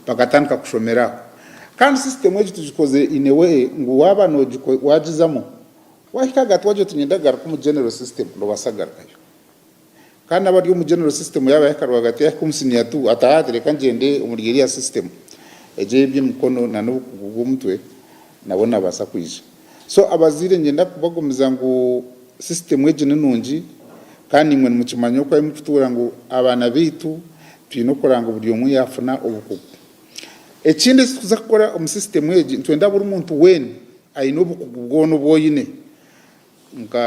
bakatandika kushomeraho kandi system yetu tujikoze in a way ngo waba no wajizamo wahikaga twaje tunyendagara ku general system ndo basagarakayo kandi abari mu general system yaba yakarwa hagati ya kumsinya tu atahadire kanjende umurigiriya system eje by'umukono na n'ubugumutwe nabona basa kwije so abazire ngenda kubagumiza ngo system yeje nungi kandi mwe mukimanyo ko imufutura ngo abana bitu twino kuranga buri umwe yafuna ubukugu ekindi tuzakora mu system yeje twenda buri muntu wen ayino ubukugu bwono boyine nka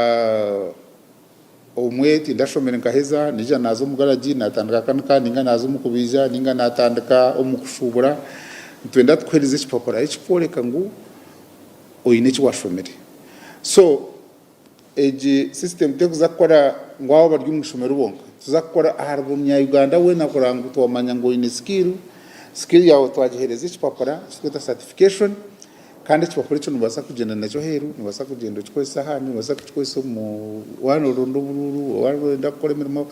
umwe tindashomera nkaheza nija nazo mugaraji natandika kandi ninga nazo mukubija ninga natandika umukushubura twenda twereze chipapura echiporeka ngo oyine chiwashomere so eje system tekuzakora ngwaho baryo umushomero bonka tuzakora aharbo mnya Uganda we nakoranga twamanya ngo ine skill yawo twagihereza chipapura cyitwa certification kandi chipapura cyo nubasa kugenda nacyo heru nubasa kugenda cyose hano nubasa cyose mu wano rondo bururu wano ndakora mirimo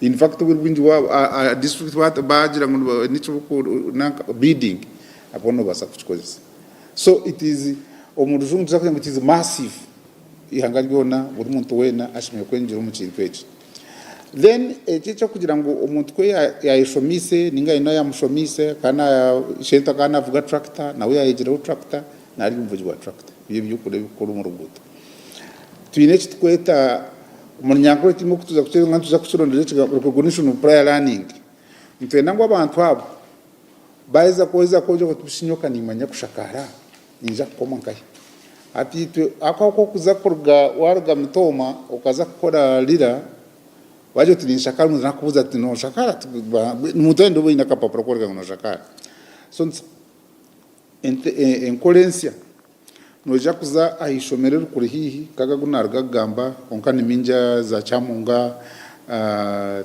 in fact wingi wa district bagira ngo nico bidding abono basa cyose so it is omurujungu zakugira ngo it is massive ihangariona buri muntu wena ashimye kwenjira mu kintu cyo then cyo kugira ngo umuntu kwe yayishomise ninga ino yamushomise kana shenta kana avuga tractor nawe yayigira tractor nari umvuji wa tractor ibyo byukure bikora mu rubuto twine kitweta umunyango timo kutuza kucyo ngantuza kucurondera cyo recognition prior learning ntwenda ngo abantu abo baiza koza koje kutushinyoka nimanya kushakara ninja komankai ati akako kuza kurga warga mtoma ukaza gukora lira waje tunishakara muzana kubuza ati no shakara mutendo bo inakapapura kurga no shakara so enkolensia noja kuza ahishomerera kuri hihi kaga gunarga gamba onkani minja za chamunga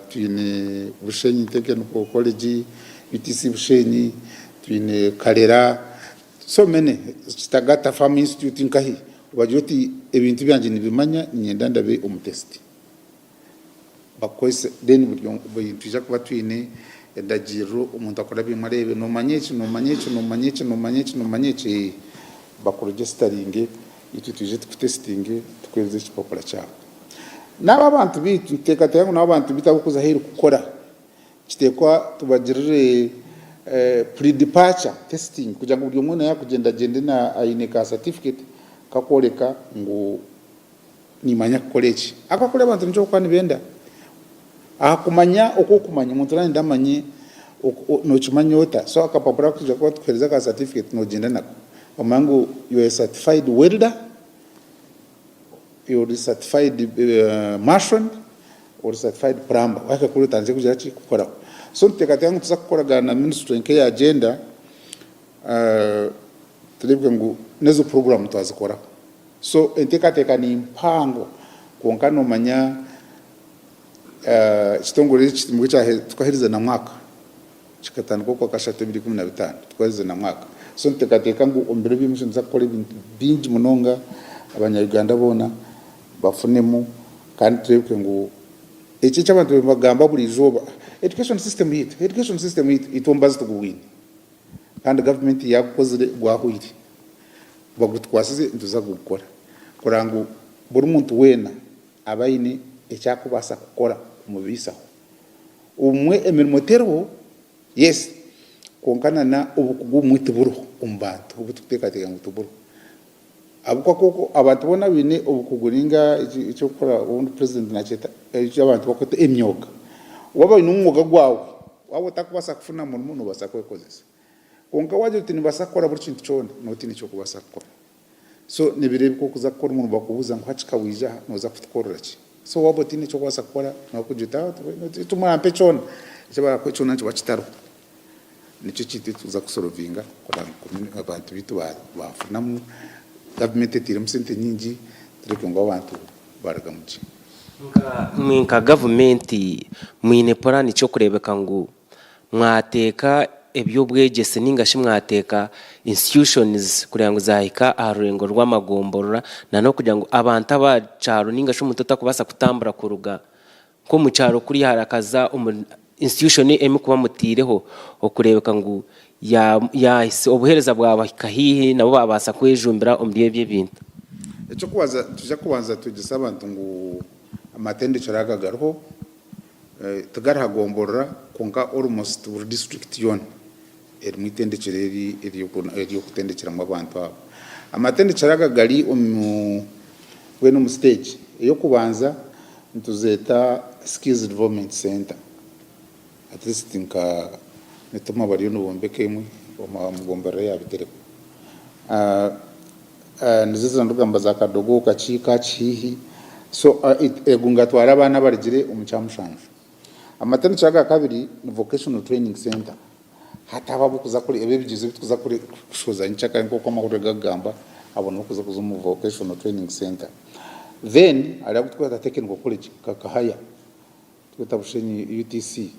twine bushenyi technical college UTC bushenyi twine Kalera so many stagata farm institute nkahi wajoti ebintu byanje nibimanya nyenda ndabe umutesti bakoise then bintu ja kuba twine ndagiro umuntu akora bimarebe no manyechi bakora registering itu tuje testing tukweze chipapura cyabo naba abantu bitu tekatanga n'abantu bitabukuza heri gukora kitekwa tubagirire pre-departure testing kugira ngo buri umuntu yakugenda gende na ayineka certificate kakoreka ngo nimanya college akakora abantu njo kwani benda akumanya uko kumanya umuntu rani ndamanye no chimanyota so akapapura kuja kwa twereza ka certificate no genda nako amangu you are certified welder you are certified mason or certified plumber akakuri tanze kuja gukora so tekatanga tuzakora na ministry nke ya agenda tulibwe ngo nezo program twazikora so entekateka ni impango konkano manya kitongore kitimwe cyahe tukahiriza na mwaka chikatana kwa kashate 2015 tukahiriza na mwaka so ntekateka ngo ombere bimusho nzakora bingi munonga abanyarwanda bona bafunemo kandi twebwe ngo iki cy'abantu bagamba buri joba education system itombaza tugwini kandi government yakoze gwahwiri bagutwasize ntuza gukora kurango buri muntu wena abayine ecyakubasa gukora umubisaho umwe emirmotero yes konkana na ubukugu mwituburu umbantu ubututekateka ngutuburu abuko koko abantu bona bine ubukuguringa icyo gukora ubundi president nacheta icyo abantu bakote emyoga wabaye n'umwuga gwawe wabo takubasa kufuna mu muntu basakwekozesa konka waje uti nibasakora buri kintu cyone noti nicyo kubasakora so nibirebe ko kuzakora umuntu bakubuza ngo hacika wija noza kutukorera ki so wabo uti nicyo kubasakora nakujuta tumampe cyone cyaba ko cyone cyo bacitaro nicyo kiti tuza kusorovinga kwa abantu bitu bafunamu government etiram sente nyingi tureke ngo abantu baragamuci nka government mwine plan cyo kurebeka ngo mwateka ebyobwegese ningashi mwateka institutions kugira ngo zahika arurengo rw'amagomborora nano kugira ngo abantu abacaro ningashi umutota kubasa kutambura kuruga ko mu cyaro kuri harakaza institution emi kuba mutireho okurebeka ngo ya obuhereza bwa kahihi nabo babasa kwejumbira omuri ebyo bintu. Ekyo kubanza tugisaba abantu ngu amatendekero agagaruho tugarahagomborera konka almost buri district yona erimu itendekero eryokutendekeramu abantu abo. Amatendekero agagari wenu mu stage eyokubanza ntuzeta skills development center, at least nka netuma bariyo nubombeke imwe omugomborera yabitereko niziza ndugamba za kadogo kachika chihi so egungatwara abana barigire omucyamushanju. Amatendekero aga kabiri ni vocational training center, hataba bukuza kuri ebebigize bitukuza kuri kushoza nchaka nkoko amahoro gagamba abona kuza mu vocational training center. Then ali gutwara technical college kakahaya twita bushenyi UTC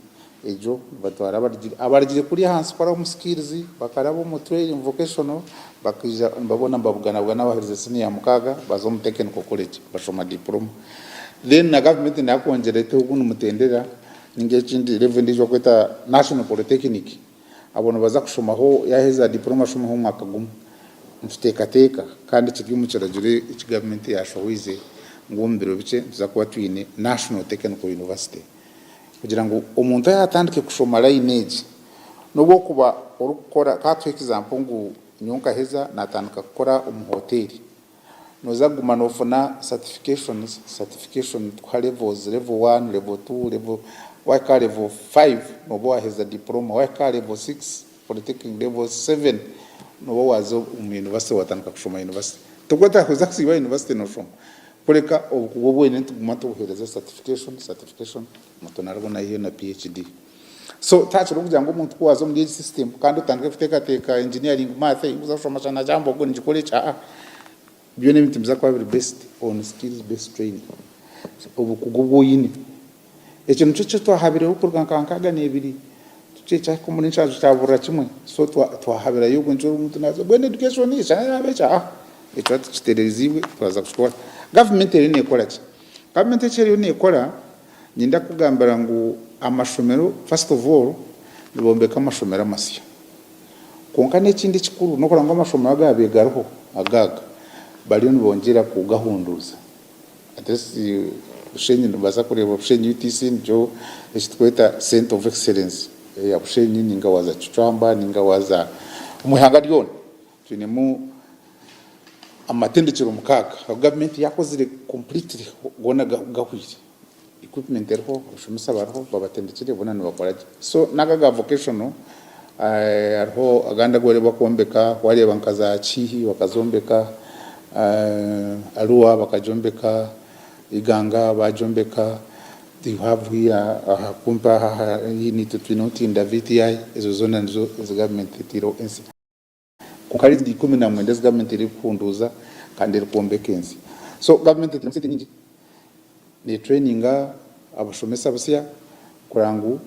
ejo batwara abarigire kuri hansi para mu skills bakarabo mu training vocational bakija babona mbabugana n'abahereze senior mukaga bazo mu technical college bashoma diploma. Then na government nakongerete ukuntu mutendera ninge chindi level ndijo kweta national polytechnic abona baza kushomaho yaheza diploma shomaho mwaka gumwe mfutekateka kandi kigimu kiragire iki government yashowize ngombero bice tuzakuba twine National Technical University kugira ngo umuntu yatandike kushoma lineage nubwo kuba urukora katwe example ngo nyonka heza natandika gukora umuhoteli noza gumanofona certification kwa levels level 1 level 2 level waka level 5 nobo heza diploma waka level 6 polytechnic level 7 nobo wazo university watandika kushoma university tugota kuza kusiba university no shoma poleka obwo ene tugumato buhereza certification mutonarwo na hiyo na PhD. So tacho kugira ngo umuntu kwazo muri system kandi utandike kuteka engineering math uza shoma sana jambo ngo njikole cha byo ne bitimza kwa best on skills based training ubu kugubwo yini ekintu cyo twahabire ukurwa kankaga nebiri tucecha ko muri nshaje cyabura kimwe so twahabira yugo njoro umuntu nazo bene education ni cyane abecha icyo tutereziwe twaza kushora government eri nekora ki government eri nekora ninda kugambira ngo amashomero first of all nibombeka amashomero amasya konka n'ekindi kikuru no kuranga amashomero agabegaraho agaga bari nibongera kugahunduza atesi bushenyi nbaza kureba bushenyi UTC njo ekitweta center of excellence ya bushenyi ninga waza Kichwamba ninga waza umuhanga ryone tunemu amatendekero mukaga government yakozire completely gona gahwire equipment erho ushumisa barho babatendekere bonane bakora so nagaga vocational arho aganda gore bakombeka wari bankaza chihi bakazombeka aruwa bakajombeka iganga bajombeka you have here kumpa you need to note in the VTI ezo zona nzo government tiro ensi kukari di 11 government iri kunduza kandi iri kuombekenzi so government itimsiti nyingi ni traininga abashomesa basya kurangu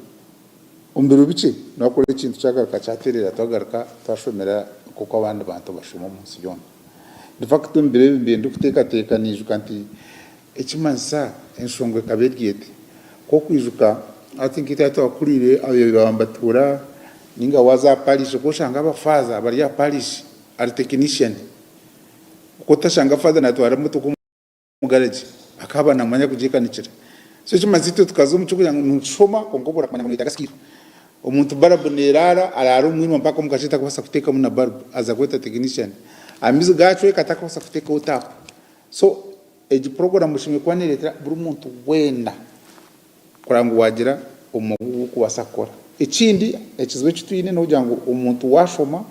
umbiro bice nakore ikintu cyagaruka cyaterera twagaruka twashomera kuko abandi bantu bashoma munsi yone de facto mbere mbende kuteka nijukanti ekimansa enshongwe kabegete ko kwijuka I think itato akurire ayo bambatura ninga waza Paris ko shanga abafaza bari ya Paris ari technician ko tashanga faza na twara mutu ku mugaraje akaba namanya kujikanikira so kimazito tukazo mucukuya nshoma kongobora kumanya muri tagaskira umuntu barabonerara araro mwimo mpaka mukashita kubasa kuteka muna barbu aza kweta technician amizo gachwe kataka kubasa kuteka utapo so eji program mushimwe kwanireta buri muntu wenda kurangu wagira umugu kubasakora ikindi ekizwe kitwine no jango umuntu washoma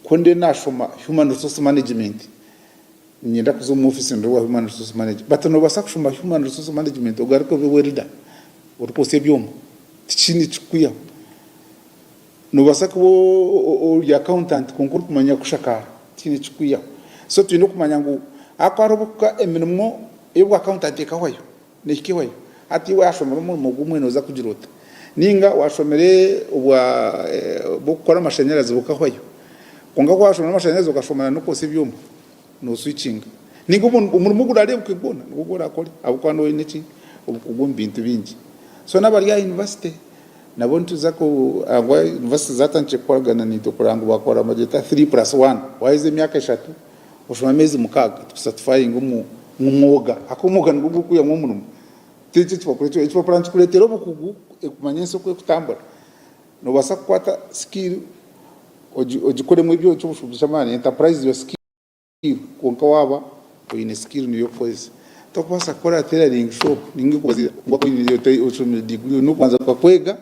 konde nashoma human resource management nyenda kuzo mu office ndo human resource management batono basakushoma human resource management ogariko bewerida uriko sebyoma tikini chikuya no basako ya accountant konkuru kumanya kushakara tikini chikuya so twino kumanya ngo akwarobuka emirimo yo accountant ekawayo nekiwayo ati washomera mu mugumwe noza kugirota ninga washomere ubwa bukora amashanyarazi bukahwayo konga kwashomera amashanyarazi ukashomera no kose byuma no switching ninga umurimo gurare bukibona ngukora akori abukano iniki ubukugumba bintu bingi so nabari ya university nabo ntuza ko angwa university zatangiye kukoragana n'ito kurango bakora amageta 3+1 waize imyaka 3 ushoma amezi mukaga tusatisfying umwuga akomuga ngugu kuya nk'umuntu tiki twakorecho ico plan kuletero bukugu ekumanyenso kwe kutambura no basa kwata skill ojikore mu byo cyo bushamane enterprise yo skill konka waba oyine skill niyo poise to kwasa kora tailoring shop ningi kubaza ngwa iyo ushumi degree no kwanza kwa kwega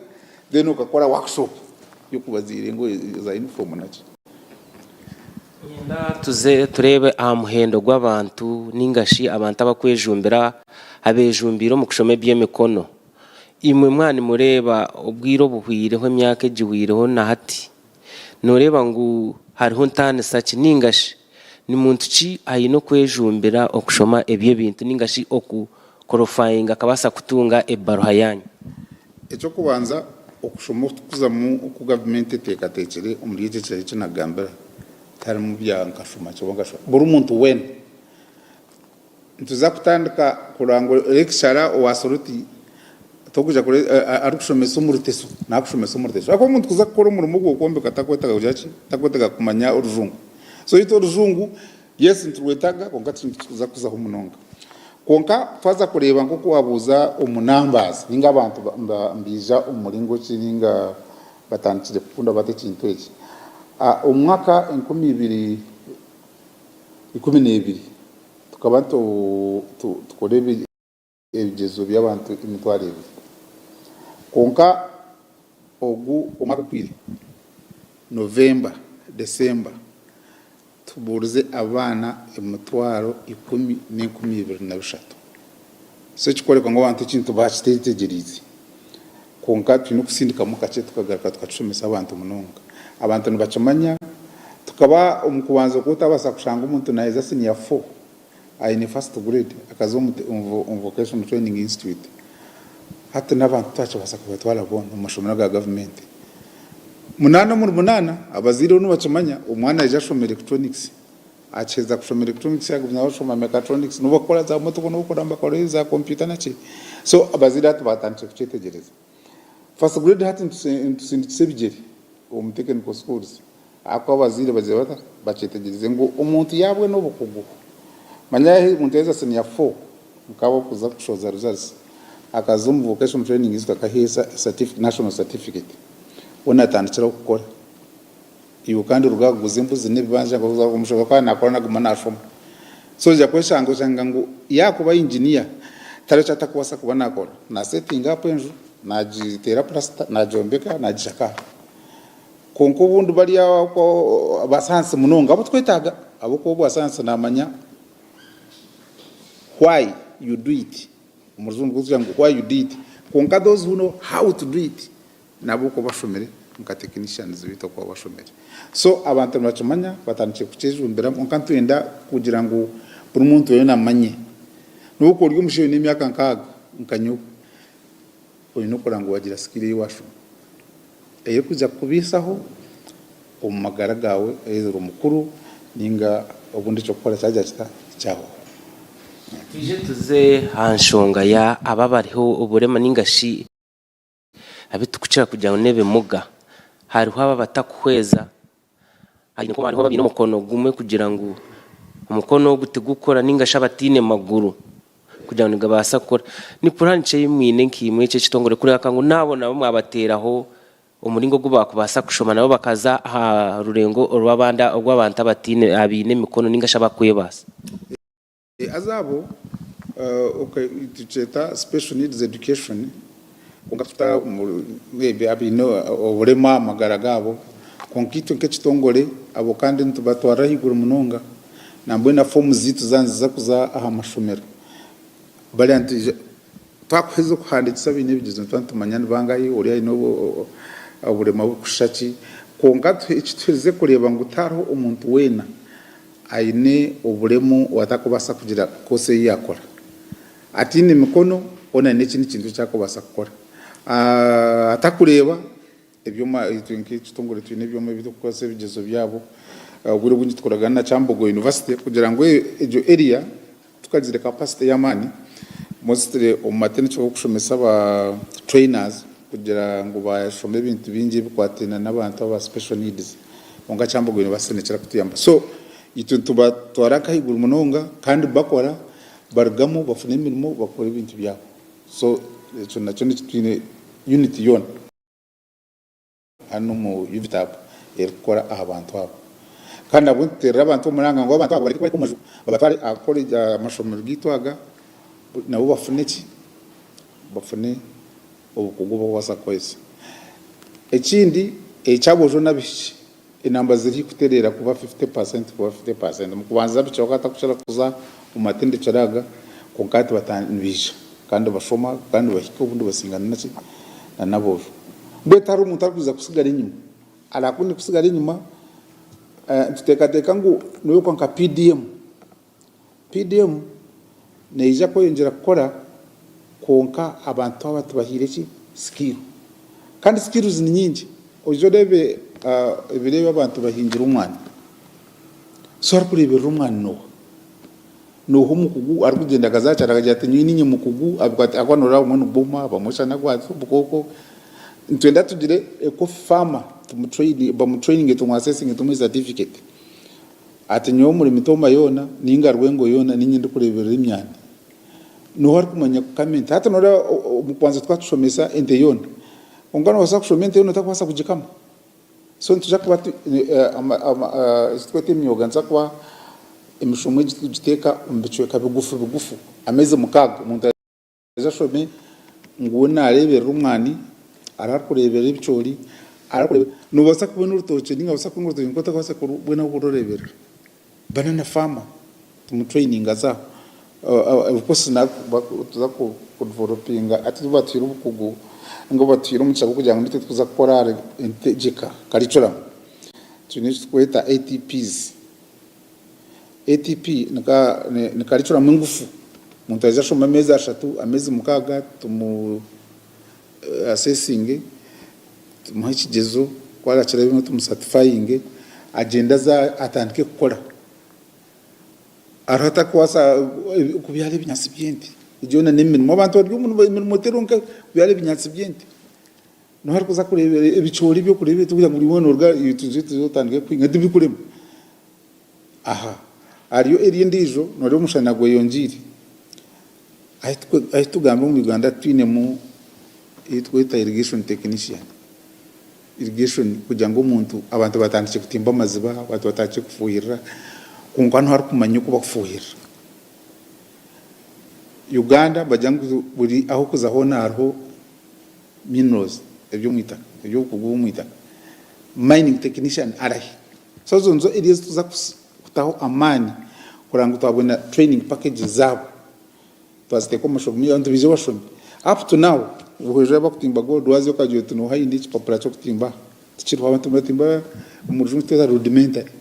then ukakora workshop yo kubazira ngo za uniform naci tuze turebe amuhendo gw'abantu ningashi abantu abakwejumbira abejumbiro mu kushome by'emikono imwe mwana mureba ubwiro buhwireho imyaka egiwireho na hati noreba ngo hariho ntane sachi ningashi ni muntu ki ayino kwejumbira okushoma ebyo bintu ningashi okukorofayinga akabasa kutunga ebaruha yanyu icyo kubanza okushoma kuza mu ku government tekatekere umuri iki cyo nagambira tari mu byankashuma cyo ngasho buri muntu wene ntuza kutandika kurango lecturer wasoluti tokuja kure arikushomesa umuruteso nakushomesa umuruteso ako muntu kuza gukora umurimo gwo kombe katakwetaga ujachi takwetaga kumanya urujungu so ito urujungu yes ntwetaga konka tuza kuza humunonga konka faza kureba ngo kuwabuza umunambazi ninga abantu mbija umuringo kininga batandikire kukunda bate kintu iki umwaka 2012 tukaba tukorebe ebigezo by'abantu imitwaro ibiri konka ogu umwaka kwiri November December tuburuze abana imitwaro 10-23 so kikoreka ngo abantu kintu bakitegereze konka twino kusindika mu kace tukagaruka tukacumisa abantu munonga abantu nibacamanya tukaba umukubanza kutabasa kushanga umuntu naheza senior 4 ayine first grade akazo mu vocational training institute hata n'abantu tacho basa kubatwala bono mashomera ga government munana abaziro n'ubacamanya umwana yashomera electronics acheza kushomera electronics yagumya bashoma mechatronics n'ubakora za moto no gukora mbakora za computer nachi so abazira tubatanje kucitegereza first grade hati tusindikise bijeri technical schools akwa abazira bazebata bacitegereze ngo umuntu yabwe n'ubukugu manyahe munteza senior 4 mukabo kuza kushoza results akazumu vocational training is akaheza certificate national certificate unatandikira gukora iyo kandi rugaguze imbuzi n'ibanje ngo umushoka kwa nakora naguma nashoma so je kweshango cyanga ngo yakuba engineer taracha takwasa kuba nakora na setting up enju najitera plaster najombeka najishaka konko bundu bari ko abasanse munonga abo twetaga abo ko basanse namanya why you do it umuzungu kugira ngo why you did konka those who know how to do it nabo ko bashomere nka technicians bito ko bashomere so abantu bacamanya batangiye kucejumbira nkantu yenda kugira ngo buri muntu yena manye nuko ryo mushiyo n'imyaka nkaga nkanyu oyino kurango wagira skill yiwasho eye kuja kubisaho umagara gawe ezero mukuru ninga ubundi cyo gukora cyajya cyaho tuje tuze hanshonga ya ababariho uburema ningashi abitukucira kugira ngo nebe muga hariho aba batakweza ariko hariho babino mukono gume kugira ngo umukono gute gukora ningashi abatine maguru kugira ngo basa gukora ni puranice y'imwine nkimwe cyo kitongore kuri akango nabo mwabateraho umuringo gubakubasa kushoma nabo bakaza ha rurengo rwabanda ogw'abantu abatine abine mikono ningashi abakwebasa azabo okay tucheta special needs education ungafita webe abino oburema magaragabo konkito nk'ekitongore abo kandi ntubatwara higuru munonga nambwe na form zitu zanziza kuza aha mashomero bali anti twakweze kuhandikisa bine bigize ntumanyana bangayi uri ino oburema bukushaki konka tweze kureba ngo utaro umuntu wena aine oburemu watakubasa kugira kose yakora atine mikono ona n'ikindi kintu cyakubasa gukora atakureba ebyoma itwinki kitongore twine byoma bidukose bigezo byabo ubure bunyi tukoraga na Chambogo University kugira ngo ejo area tukagire capacity y'amani mostly omatene cyo kushomesa ba trainers kugira ngo bashome ibintu bingi bikwatina n'abantu aba special needs onga cyangwa ngo basenekera kutuyamba so itu tuba twaraka higura munonga kandi bakora bargamo bafune imirimo bakora ibintu byabo so cyo nacyo ni twine unity yona hano mu yubitab erikora abantu abo kandi abutera abantu muranga ngo abantu bari kumaju babatari akora amashomero gitwaga nabo bafune ki bafune ubukugu bwasa kwese ekindi ecyabojo nabishi inamba ziri kuterera kuba 50% kuba 50% mu kubanza bicoka atakushara kuza umatende cyaraga konkati batanbisha kandi bashoma kandi bahiko ubundi basingana naki nabo betari umuntu akuza kusigara inyuma arakundi kusigara inyuma tutekateka ngo niyo konka PDM neija ko yongera gukora konka abantu abatubahire ki skill kandi skills ni nyingi ojo rebe ibireba abantu bahingira umwana so arikurebera umwana no humukugu arikugenda kazacara kajya nyinyi mukugu akwanora umwana uboma bamushana gwazo bukoko ntwenda tugire ko farmer bamutraining tumwasessing tumuha certificate ati nyo muri mitoma yona ninga rwengo yona ninyi ndikurebera imyanda no hari kumanya kukamenta hata nora mukwanza twatushomesa ente yona ungana wasa kushomenta yona takwasa kujikama so ntujya kuba twete imyoga nza kuba imishomo giteka umbicweka bigufu ameze mukaga umuntu ajashome ngo narebera umwani arakurebera ibicori arakurebera nubasa kubona urutoke ninga basa kubona urutoke ngo takwasa kubona kurorebera banana farmer tumutraining aza ukosi na tuza ku developinga ati batira ubukugu ngo batira umucabo kugira ngo nite tuza korare integeka curriculum tunishwe kweta ATP ni curriculum ngufu umuntu azashoma amezi 3 amezi mukaga tumu assessing tumuha ikigezo kwara kirabimo tumusatisfying agenda za atandike gukora arata kwasa kubyale binyasi byente ijona n'imirimo abantu bari umuntu imirimo teronka kubyale binyasi byente no hari kuza kurebera ibicori byo kurebera tugira muri wonorga tuzotandike kwinga dibikuremo aha ariyo eri ndijo nori umushana gwe yonjiri ahitugamba mu Uganda twine mu itweta irrigation technician irrigation kugira ngo umuntu abantu batandike kutimba amaziba abantu batandike kufuhira kungano hari kumanya uko bafuhira Uganda bajangu buri aho kuzahona hariho minerals ebyo mwitaka ebyo kugubu mwitaka mining technician arahi so zonzo areas tuza kutaho amani kuranga twabona training package zabo twaziteko mashomi yantu bizo bashomi up to now uhoje bakutimba gold wazi okaje tuno hayindi chipapura cyo kutimba tikiri abantu batimba umurujungu teza rudimentary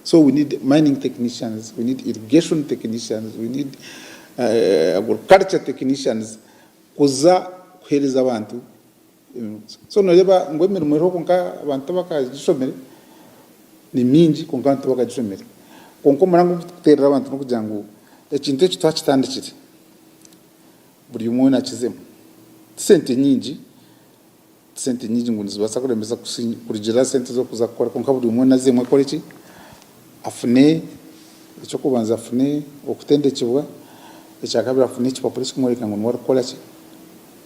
so we need mining technicians, we need irrigation technicians, we need agriculture technicians kuza kuhereza abantu so noreba ngo imirimo ero konka abantu bakajishomere ni mingi konka abantu bakajishomere konko murango guterera abantu no kugira ngo ekintu cyo twakitandikire buri umwe nakizemo sente nyingi ngo nizibasa kuremeza kurijira sente zo kuza gukora konka buri umwe nazemwe akora iki afune icyo kubanza afune okutendekebwa ekyakabiri afune ekipapuro kimwereka ngo niwarukora ki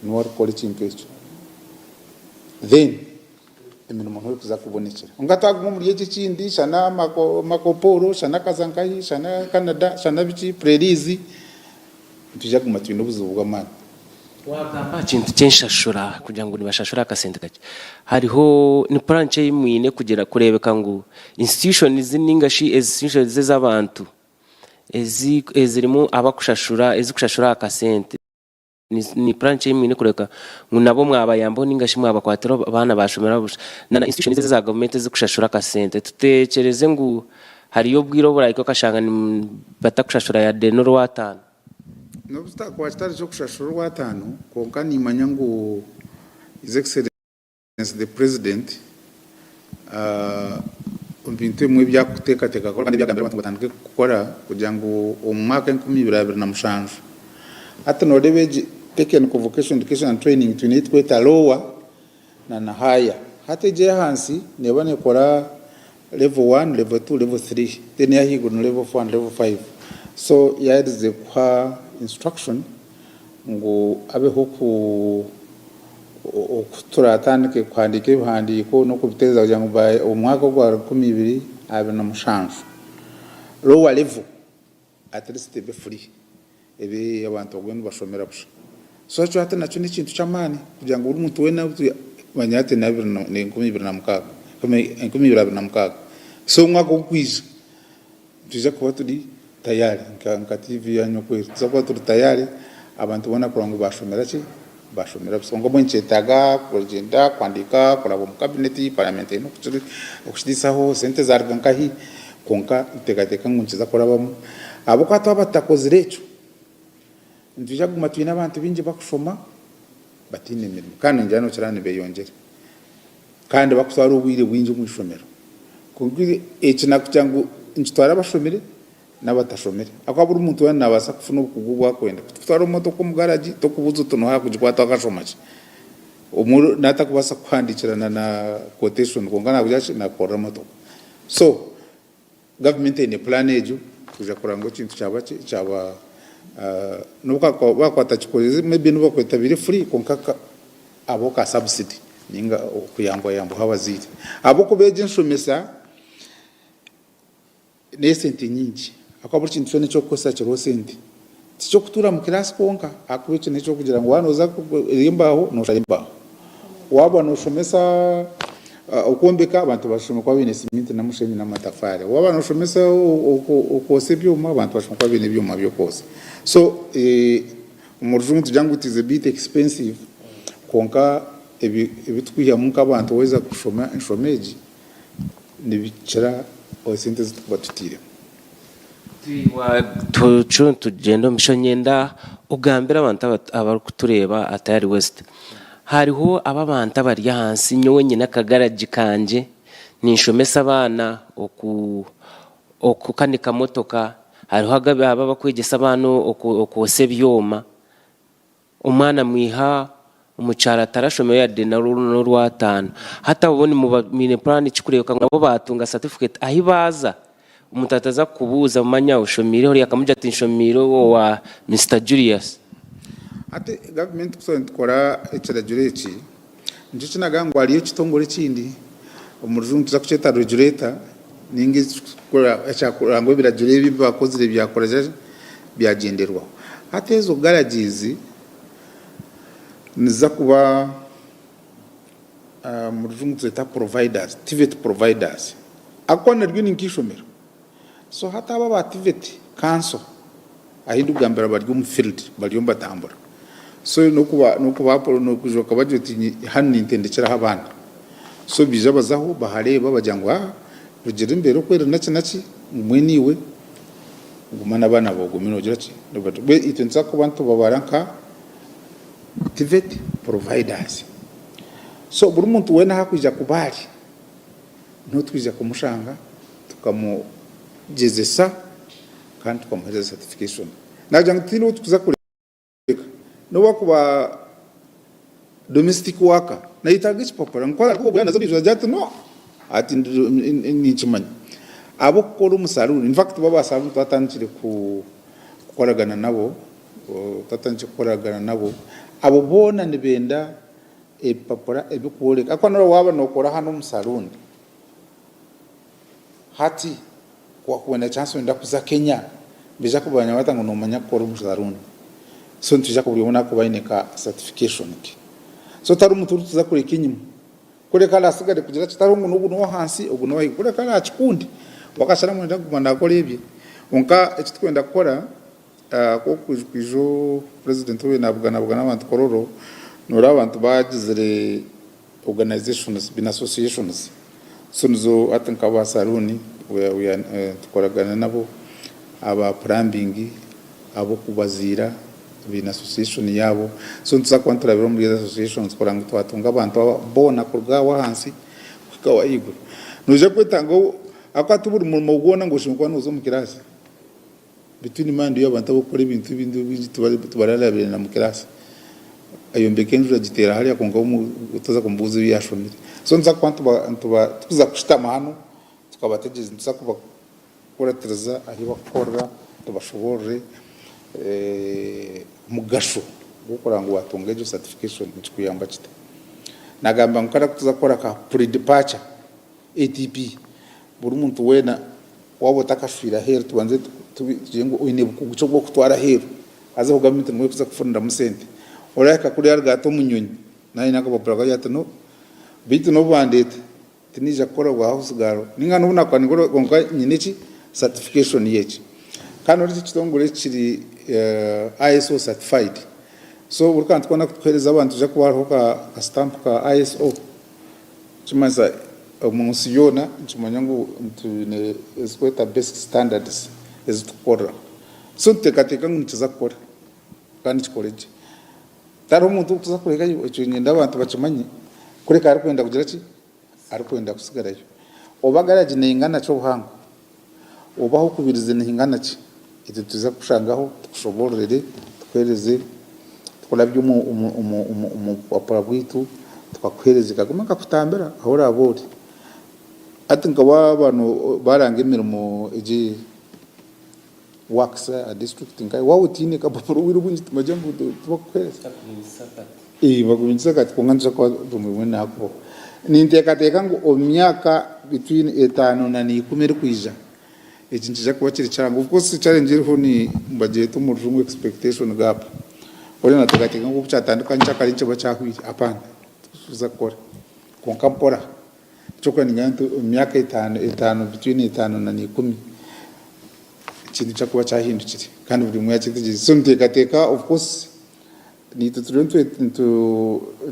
niwarukora ekintu ekyo then emirimo ntoyo kuza kubonekera ungataguma muri iki kindi shana makoporo shana kazankayi shana Canada shana biki prerizi tujya kumatu n'ubuzubu bw'amana wagamba kintu cy'inshashura kugira ngo nibashashura akasente kake hariho ni branche y'imwine kugira kurebeka ngo institutions ningashi institutions z'abantu ezirimo abakushashura ezikushashura akasente ni branche y'imwine kureka ngo nabo mwabayambo ningashi mwabakwatira abana bashomera na institutions za government zikushashura akasente tutekereze ngo hariyo bwiro burayiko kashanga batakushashura ya denoro watanu no kwa stari cyo kushashura watanu konka nimanya ngo His Excellency the President umbintu mwe byakuteka kandi byagambira abantu batandike gukora kugira ngo umwaka 2027 hata no rebeje technical vocational education and training tunit kweta lower na higher hate je hansi neba nekora level 1 level 2 level 3 then ya higo no level 4 and level 5 so yadize kwa instruction ngo abeho ku turatandike kwandika ibihandiko no kubiteza kugira ngo umwaka gwa 12 abe na mushanju lower level at least be free ebe abantu bagwenda bashomera busha so cyo hata naco ni kintu cyamani kugira ngo uri muntu wena banyate na 2026 so umwaka ukwiza tuje kuba turi tayari nka TV yanyu kwetu tuzakuba turi tayari abantu bona kurango bashomera ki bashomera bisongo mwenchetaga kugenda kwandika kurabo mu cabinet parliament no kushitisaho sente zargankahi konka itekateka ngunchiza kurabamo abo kwato abatakoze recho ndija gumatwina abantu binje bakushoma batine mirimo kandi njano cyane beyongera kandi bakusara ubwire bwinje mu ishomero kubwire ekina kucyangu inchitwara bashomere n'abatashomere akabura umuntu wana nabasa kufuna ukugubwa kwenda kutwara moto ko mugaraji to kubuza tuno hakujikwata akashomaje umuru natakubasa kwandikirana na quotation kongana kujachi na kora moto so government ine plan ejo kuja kurango kintu cyaba nuka bakwata chikoleze maybe nuba kwetabire free konkaka aboka subsidy ninga kuyambo habaziri aboko beje nshomesa nesente nyingi akabura kintu cyone cyo kosa cyo sente cyo kutura mu class konka akuye kintu cyo kugira ngo wanoza rimbaho no sharimbaho waba no shomesa ukombeka abantu bashoma kwa bine siminte na mushemi na matafari waba no shomesa ukose byuma abantu bashoma kwa bine byuma byo kose so umurujungu tujangu it is a bit expensive konka ebitwiya mu kabantu weza kushoma inshomeji nibicara osente zitubatutire tugenda misho nyenda ugambira abantu abari kutureba atari west hariho ababanta bari hansi nyowe nyina kagaraji kanje ninshomesa abana okukanika motoka hariho aba bakwegesa abantu okose byoma umwana mwiha umucara tarashomeye yade na rwatano hata ubone mu mine plan ikikureka ngo batunga certificate ahibaza umutataza kubuza manya ushomire hori akamuja tinshomiro wa Mr Julius ate government kusontkora ekirajureki nje kinagango aliyo kitongore kindi umurujungu tuza kuceta regulator ningi kora echakurango birajure bibakozire byakoraje byagenderwa ate zo garages niza kuba murujungu tuza providers TVET providers akona rwini nkishomero so hata aba TVET council ahindu gambera bari mu field bari mbatambura so no kuba no kujoka bajuti hani intendekera abana so bija bazaho bahareba bajangwa rugire imbere kwera naki mweniwe ngumana abana bogumino giraki be itenza ko bantu babaranka TVET providers so buri muntu wena hakuja kubali no twija kumushanga tukamugezesa kandi tukamuhereza certification najya ngitino tukuza kureka no wakuba domestic worker na itaga chipopora nkora ko bwana zabizo jatu no ati ni chimanya abo kora umusaruro in fact baba sabu twatanjire kukoragana nabo abo bona nibenda epapora ebikuoleka akwana waba nokora hano umusaruro hati kwa kuenda chance wenda kuza Kenya bija kubanya watango no manya kora umusaruro so ntija kubona ko bayineka certification ki so taru muturu tuza kuri kinyuma kore kala asigare kugira kitarungu no hansi oguno wayi kore kala akikundi wakashara mwenda kumanda korebye onka ekitwenda kora ko kujo president we nabugana abantu kororo nora abantu bagizire organizations bin associations so nzo atanka basaruni we tukoragana nabo aba plumbing abo kubazira bin association yabo so ntuza kontra biro muri associations koranga twatunga abantu bona kurgawa hansi kwikawa iguru nuje kwetango akatubura mu gona ngo shinkwa nuzo mu kirasi between mandi y'abantu bakora ibintu bindi tubarala bene na mu kirasi ayombeke enju agitera hariya konka utaza kumbuza ibyashomere so nza kuba tuza kushitama hano tukabategeza nza kubakoratereza aho bakorera tubashoborere mugasho gukora ngo watunga ejo certification nikuyamba kite nagamba nkara tuza kora ka pre departure ATP buri muntu wena wabo takashwira hero tubanze tujengo uine bukuguco bwo kutwara hero aza kugamita mwe kuza kufunda musente oraka kuri yargato munyonyi nayi nakababura yatano bitu no bandete tinija kora wa house garo ninga no bunakwa ngoro gonka nyiniki certification yechi kandi uri kitongore kiri ISO certified so urikandi kona kutwereza abantu je kubaho ka stamp ka ISO chimaza umunsi yona nchimanya ngo ntune eskweta basic standards ezitukora so tekateka ngitiza kora kandi chikoleje taro umuntu tuzakoreka icyo nyenda abantu bacimanye kureka ari kwenda kugira ki ari kwenda kusigarayo obagaraje ningana cyo buhanga obaho kubirize ningana ki iti tuza kushangaho tushoborere twereze tukolabye wapara bwitu twakwereze kaguma kakutambera ahora abori ati ngawa abantu baranga imirimo iji works a district ngai wawutine kapapuro wirubunyi tumajambu tubakwereza bagubinza kati kunganza kwa dumwe nako nintekateka ngo omyaka between 5 na 10 kwija echinja kwa chiri changu of course challenge iriho ni budget umurungu expectation gap ore natekateka ngo kuchatandika nchakari ncheba chahwiri apana tuza kora konkampora chokwa ninganto myaka 5 between 5 na 10 ikintu cyakuba cyahindukire kandi buri mwe yakitegeje so ntekateka of course ni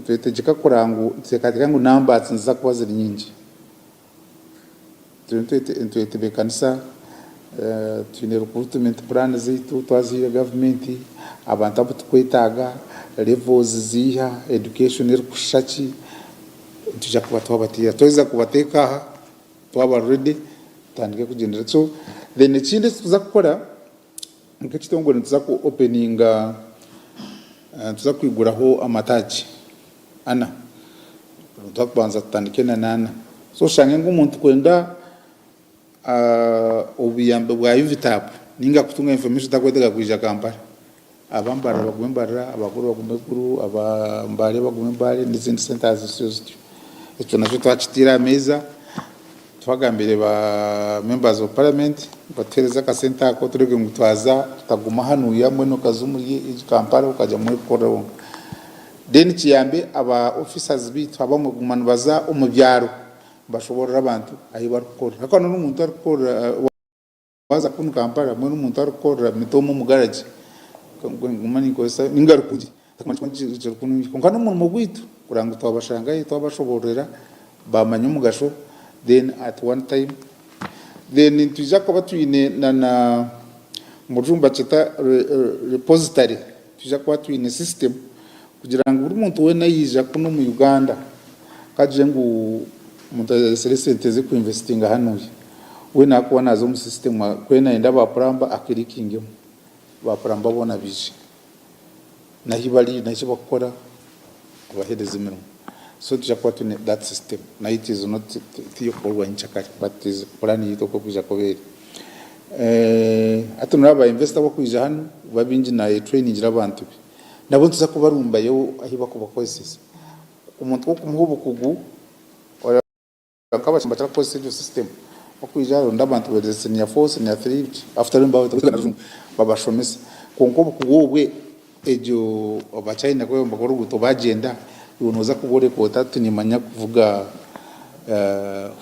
tutegeka kurangu ntekateka ngo numbers nza kuba ziri nyingi tubekanisa tune recruitment plan zitu twazira government abantu abutukwetaga levels ziha education iri kushaki tujya kuba twabatira toza kubateka twaba ready tandike kugendera so then ikindi tuza gukora nk'ikitongore tuza ku openinga tuza kwiguraho amataji ana twabanza tutandike na nana so shange ng'umuntu kwenda obuyambe bwa UVTAP ninga kutunga information takwetega kwija Kampala abambara bagwembara abaguru bagumekuru abambare bagumembare n'izindi centers zose icyo nacyo twakitira meza twagambire ba members of parliament batereza ka center ko turege ngutwaza tutaguma hano yamwe no kazumuri Kampala ukaja muri koro then kiyambe aba officers bitu abamugumana baza umubyaro bashobora abantu ayi barukora akana n'umuntu arukora waza kuno Kampala mwe n'umuntu arukora mitomo mu garage ngumani ko sa ningarukuri kunkana umuntu mu gwitu kuranga twabashangaye twabashoborera bamanya umugasho then at one time then tuja kuba twine na mujumba chita repository tuja kuba twine system kugira ngo buri muntu we nayija kuno mu Uganda kaje ngo umuntu selesenteze ku investinga hanuye we nakuba nazo mu system kwena enda ba pramba akirikingemo ba pramba bona bije nahibali naje bakora abahedeze imirimo so tuja kuba twine that system na it is not tiyo kolwa nchakati but is plan yito ko kuja kobere atunura ba investor bakwija hano babinji na training y'abantu nabo tuza kubarumba yo ahiba ko bakozesa umuntu wo kumuhubu kugu ora akabashimba cha procedure system bakwija ronda abantu berese ni force ni 3 after mbawe babashomesa konko kuguwe ejo abachina kwa mbakoro guto bagenda unoza kubore ko tatunimanya kuvuga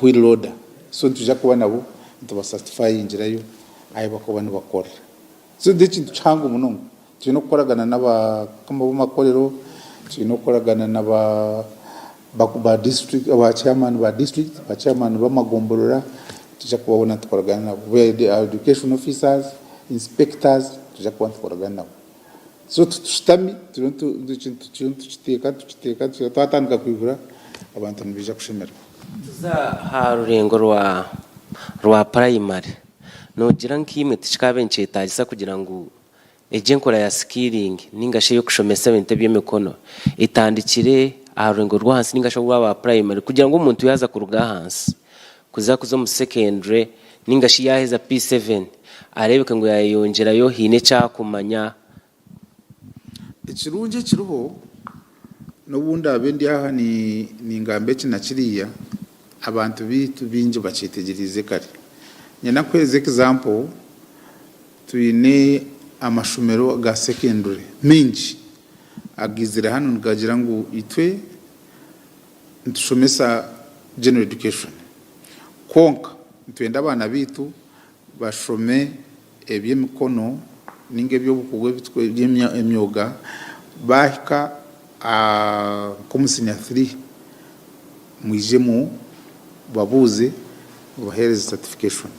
wheel loader so tuja kuba nabo tuba certify injirayo ayi bakobana bakora so ndici changu munongo tino koragana naba kama bumakorero tino koragana naba bakuba district aba chairman ba district ba chairman ba magomborora tuja kubona tukoragana nabo education officers inspectors tuja kuba tukoragana nabo so tutami tuteka twatandika kwigura abantu nibija kushemera za harurengo rwa primary no gira nkimwe tishikabe ncetagisa kugira ngo ejenkora ya skilling ningashe yo kushomesa ibintu by'emikono itandikire aharengo rwo hansi ningashe rwa primary kugira ngo umuntu yaza kuruga hansi kuza mu secondary ningashe yaheza P7 arebeka ngo yayongera yo hine cyakumanya ikirunje kiruho n'ubundi abendi aha ni ngambe kinakiriya abantu bitu binje bacitegereze kare nyana kweze example tuyine amashumero ga secondary minji agizira hano ngagira ngo itwe ntushomesa general education konka twenda abana bitu bashome eby'emikono ninge by'obukugwe bitwe by'emyoga bahika komusinya 3 mwijemu babuze bahereza certification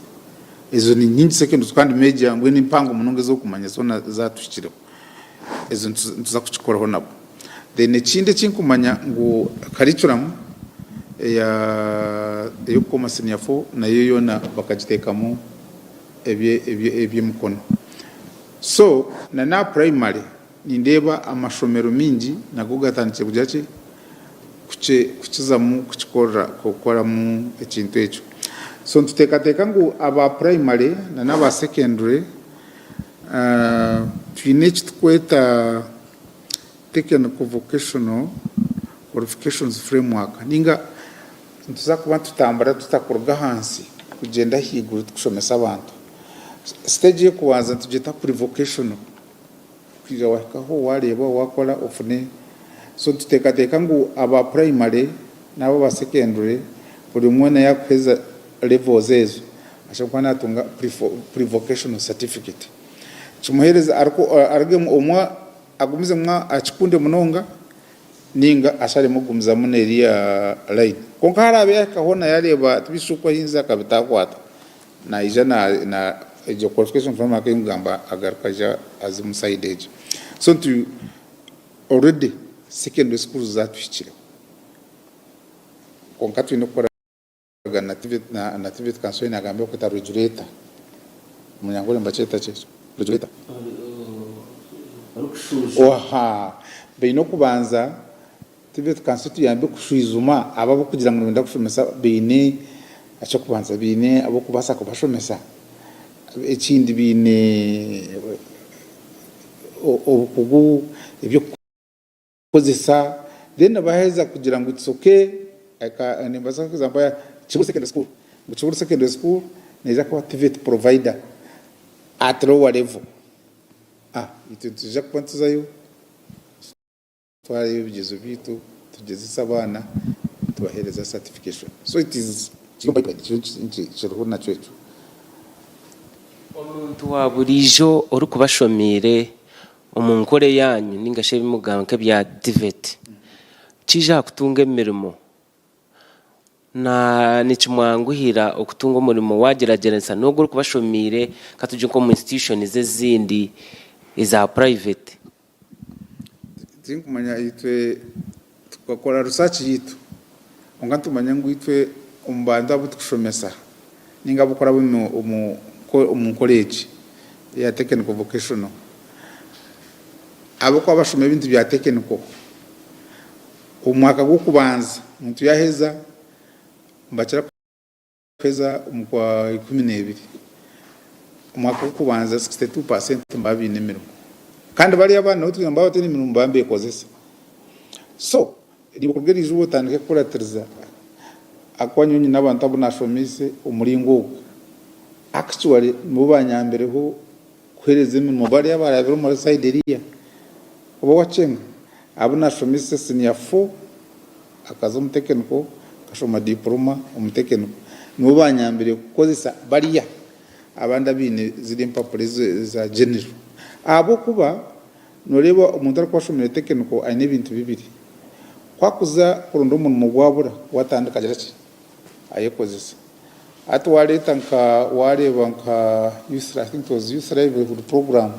ezo ni nyingi secondary kandi major ngwe n'impango munonge zo kumanya zona zatushikiro ezo ntuza kuchikoraho nabo then ikindi kinkumanya ngo curriculum yo komusinya 4 nayo yona bakagitekamo ebye mukono so na primary nindeba amashomero mingi nago gatandikye kujache kukizamu kukora mu ekintu ekyo so ntutekateka ngo aba primary n'aba secondary twine kitkweta technical vocational qualifications framework ninga ntuza kuba tutambara tutakorwa hansi kugenda higuru tukushomesa abantu stage yo kubanza tugeta kuri vocational kwiga wakaho wareba wakora ofune so tutekateka ngo aba primary nabo ba secondary buri mwana yakweza levels ezo ashobora natunga pre vocational certificate kimuhereza arge umwa agumize mwa achikunde munonga ninga ashari mugumiza muneriya line konka harabe yakahona yareba tubishuko hinza kabitakwata na ijana na ejo qualification from akingamba agarkaja azimusaide ejo so to already secondary schools zatwikire konka twino kora na tivit kanso na gambe ko ta regulator munyangole mbacheta checho regulator oha beino kubanza tivit kanso tuyambe kushizuma ababo kugira ngo nda kushomesa beine acha kubanza beine abo kubasa ko bashomesa ekindi bine obukugu ibyo kozesa then abaheza kugira ngo itsoke aka nimbaza ko example Chiburu secondary school Chiburu secondary school neza ko activate provider at lower level ito tuje kwantuzayo twari bigezo bitu tugeze sabana tubahereza certification so it is chiruho na cyecho omuntu wa burijo uri kubashomire umunkore yanyu ningashe bimuganke bya divet cija kutunga emirimo na nikimwanguhira okutunga umurimo wagerageranisa nubwo uri kubashomire katuje ko mu institution zezindi iza private tinkumanya itwe tukakora research yitu ongatumanya ngo itwe umbanda butukushomesa ninga bukora mu college ya technical vocational abo kwa bashome ibintu bya technical umwaka gwo kubanza muntu yaheza mbachira kweza umukwa 12 umwaka gwo kubanza 62% mbabine mirimo kandi bari abana utugamba batene mirimo mbambe kozesa so ndi kubwira ijubo tandike kuraterza akwanyunyi n'abantu abunashomise umuringo actually mu banyambere ho kwereze imirimo bari abarabiro muri sideria obo wachenga abunashomise senior 4 akazo mutekeniko kashoma diploma umutekeniko mu banyambere kozesa bariya abanda bine ziri impapuro za general abo kuba noreba umuntu ari kwashomera tekeniko ayine ibintu bibiri kwakuza kurundo umuntu mugwabura watandika gerachi ayekozesa ati waleta nka wareba nka youth, I think it was youth livelihood program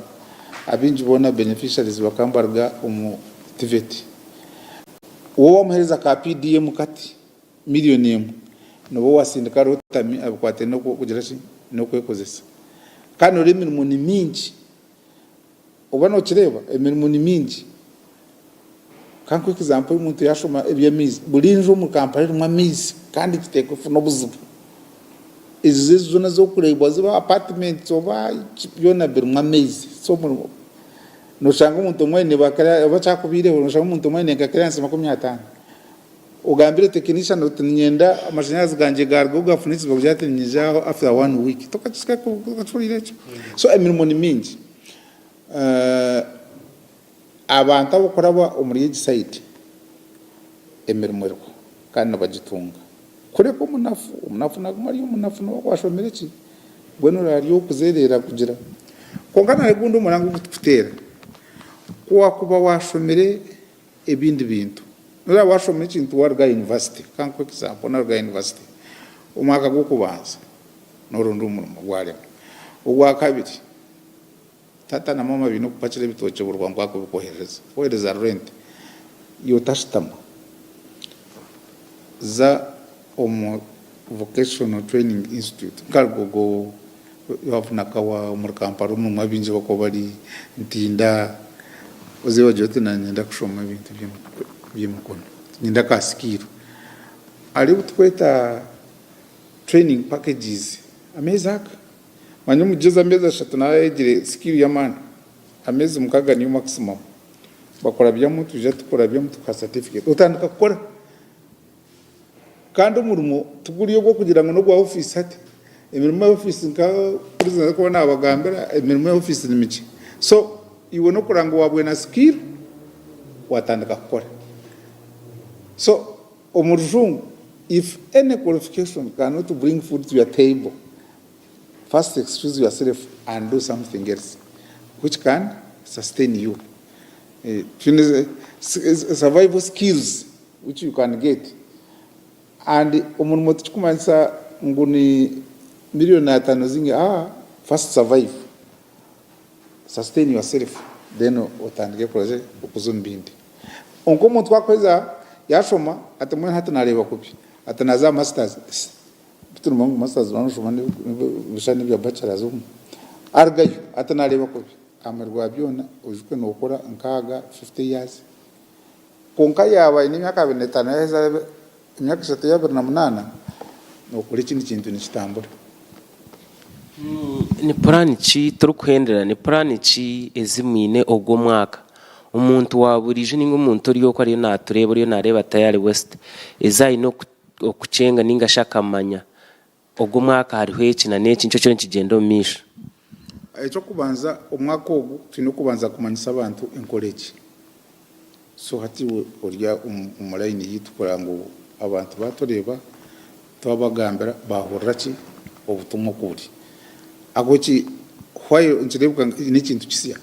abinji bona beneficiaries bakambarga TVET uwo muhereza ka PDM kati miliyoni no wasindika rotami abukwate no kugerachi no kwekozesa kandi uri imirimo ni mingi oba nokireba emirimo ni mingi kanko example y'omuntu yashoma eby'amaizi bulinjo mu kampala erimu amaizi kandi kiteeka kufuna obuzibu ezo zona zokureebwa ziba apartments oba byona birimu amaizi so noshanga omuntu omwe bakyakubireho noshanga omuntu omwe nenka clearance 50 ugambire technician utinyenda amashanyarazi ganje gargo ugafunitsibwa kujyatinyijaho after 1 week tokakisika kutulireke so emirimo ni mingi abantu abokoraba omuri site emirimo eriko kandi nabagitunga kureko umunafu nagumari umunafu no kwashomere ki bweno rari okuzerera kugira kongana regundo umurango gutera kwa kuba washomere ebindi bintu nura washomere kintu warga university kanko example narga university umwaka gukubanza norundo umurimo gware ugwa kabiri tata na mama bino kupakira bitoke burwa ngwako bikohereza rent yo tashitama za vocational training institute kalgogo yafuna kawa mu kamparo mu mabinje bako bari ntinda ozewa jote na nyenda kushoma ibintu by'umukono nyenda kasikiro ari butweta training packages amezaka manyo mugeza amezi 3 na yegire skill y'amana amezi mukaga niyo maximum bakora byamuntu je tukora byamuntu ka certificate utandika gukora kandi umurimo tuguriyo gwo kugira ngo no gwa office ati emirimo ya office nka president ko nabagambira emirimo ya office ni miki so iwe no kuranga wabwe na skill watandika gukora so omurujungu if any qualification cannot bring food to your table, first excuse yourself and do something else which can sustain you. Survival skills which you can get. And umuntu tukumanisa nguni milioni 5 zingi first survive, sustain yourself, then utandike project ukuzumbindi. Onko muntu kwakweza yashoma atamwe hata nareba kubi atanaza masters bitu mungu masters banoshoma bishani bya bachelors argayo atanareba kubi amerwa byona ujukwe nokora nkaga 50 years konka yaba ni myaka 25 yeza imyaka 38 nokuri kindi kintu nikitambura ni plan ki turukwendera ni plan ki ezimwine ogwo mwaka umuntu waburije ningo umuntu uriyo ko ari natureba uriyo nareba tayari west ezayi no okucenga ninga shakamanya ogwo mwaka hariho iki na neki nicyo cyo kigendo misha icyo kubanza umwaka ogwo twino kubanza kumanyisa abantu encourage so hati urya umulaini yitukora ngo abantu batoreba twabagambira bahurira ki obutumwa kuri agoki hwayo nkirebuka n'ikintu kisiya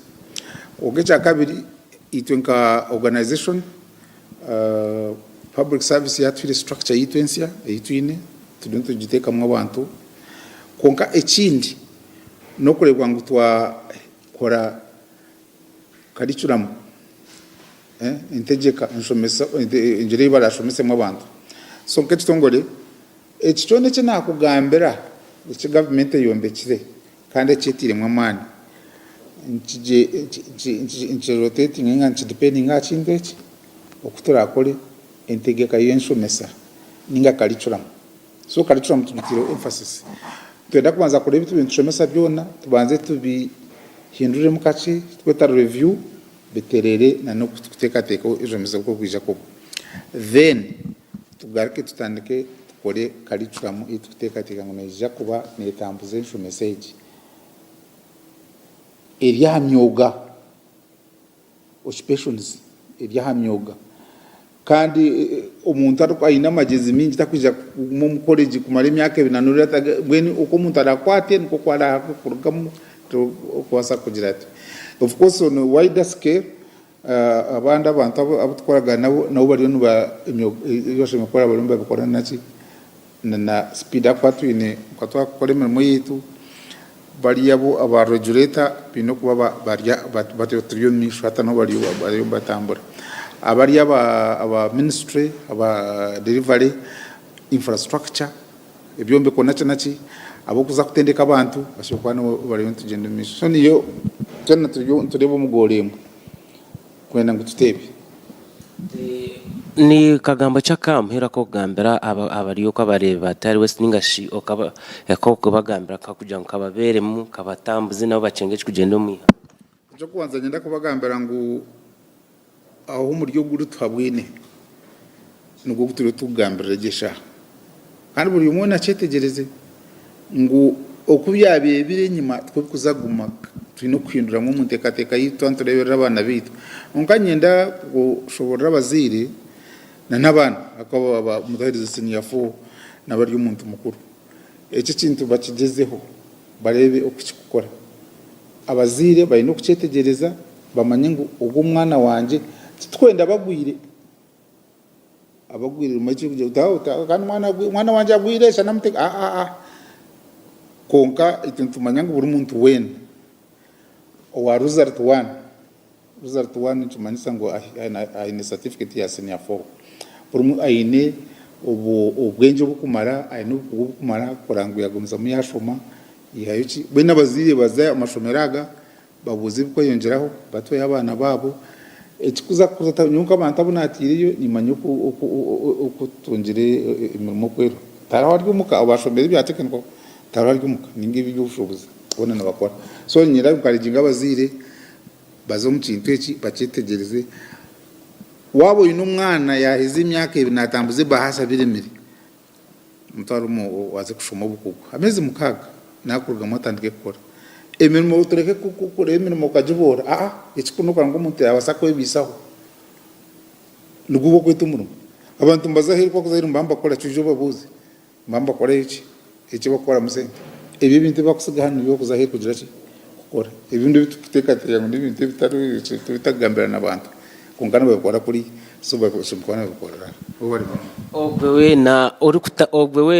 ogecha kabiri itwenka organization public service yatwire structure yitwensia yitwine tudunto giteka mu abantu konka ekindi no kurebwa ngo twa kora curriculum integeka nshomesa injire barashomese mu abantu so nketitongole ekichone cye nakugambira iki government yombekire kandi cyitire mu amani nchije rotating nga depending nga chindeki okutura kole integeka yenshomesa ninga curriculum so curriculum tubitiro emphasis twenda kubanza kureba ibintu nshomesa byona tubanze tubihindure mu kace tweta review biterere na no kuteka ijomeza ko kwija ko then tugarike tutandike tukore curriculum ituteka ngo neja kuba netambuze nshomesa eji eryahamyoga occupations eryahamyoga kandi umuntu ariko magezi mingi takwija mu college kumara imyaka 2 bweni uko umuntu arakwate niko kwara kurugamo kwasa kugira ati of course on wider scale abandi abantu abutwaraga nabo bari no ba yoshe mukora bari mbabikora naki na speed up atwine kwatwa kolemera yitu bari yabo abarregulator bino kuba barya batyo mishata no bari batambura abari aba ministry aba delivery infrastructure ebyombe kona cyanachi abo kuza kutendeka abantu bashobora no bari tugenda misho so niyo cyane tureba umugoremwe kwenda ngo tutebe ni kagambo cy'akamuhera ko gambera abariyo ko abareba Tayari West ningashi okaba yakoko bagambira ka kugira ngo kababere mu kabatambuze nabo bacengeje kugenda mu cyo kubanza ngenda kubagambira ngo aho umuryo guru twabwine nugo gutiro tugambira gesha kandi buri umuntu acetegereze ngo okubyabiye bire nyuma twe kuzaguma twino kwindura mu mutekateka yitwanturebera abana bitu unkanyenda gushobora abazire n'abana akaba mudahiriza siniyafu n'abari umuntu mukuru eki kintu bakigezeho barebe ukikukora abazire bari no kucetegereza bamanye ngo ubwo mwana wanje twenda bagwire abagwire mu cyo kujya kandi mwana wanje agwiresha namuteka konka ikintu manyanga buri muntu wena owa result 1 tumanisa ngo aine certificate ya senior 4 buri aine ubwenje bukumara aine bukumara kurangu yagomza mu yashoma yayuki bwe n'abazire baza amashomeraga babuze ko yongeraho batoye abana babo ekikuza nyuka abantu abunatiriyo nimanye uko tungire imirimo kwero taraho ryumuka abashomeri byatekenko taraho ryumuka ningibi by'ubushobozi bona nabakora so nyira bukariginga abazire bazo mu kintu eki bacitegereze wabo uyu n'umwana yahize imyaka 2 natambuze bahasa biremire mutarumo waze kushoma bukuko ameze mukaga nakurga mutandike gukora emirimo utureke kukura emirimo kajibora ekikuno kwa ngo muntu yabasako ebisaho nugubo kwetumuru abantu mbazahiri kwa kuzahiri mbamba kora cyujo babuze mbamba kora iki bakora musente ibi bintu bakusiga hano byo kuzahiri kugira ki gukora ibintu biteka ngo n'ibintu bitari bitagambira n'abantu kungana bakora kuri suba kushimkwana bakora ogwe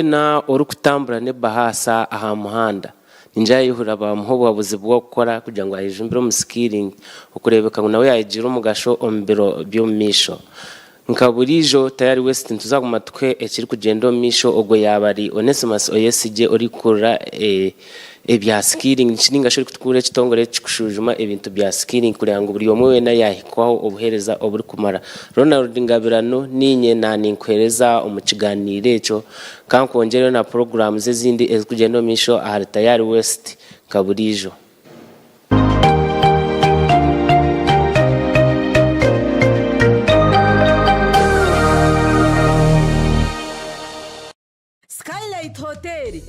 na orukutambura ne bahasa aha muhanda injaye yihura bamuho babuze bwo gukora kugira ngo ayijumbire mu skilling ukurebeka ngo nawe yayigira umugasho ombero byo misho nkaburijo Tayari West ntuzaguma twe ekiri kugenda misho ogwo yabari Onesimus oyesije uri kura ebya skilling nshininga shuri kutukure kitongore kikushujuma ibintu bya skilling kugira ngo buri omwe wena yahikwaho obuhereza oburi kumara Ronald Ngabirano ninye naninkweleza umukiganire cyo kankongere na program zezindi ezikugenda misho ahari Tayari West kaburijo Skylight Hotel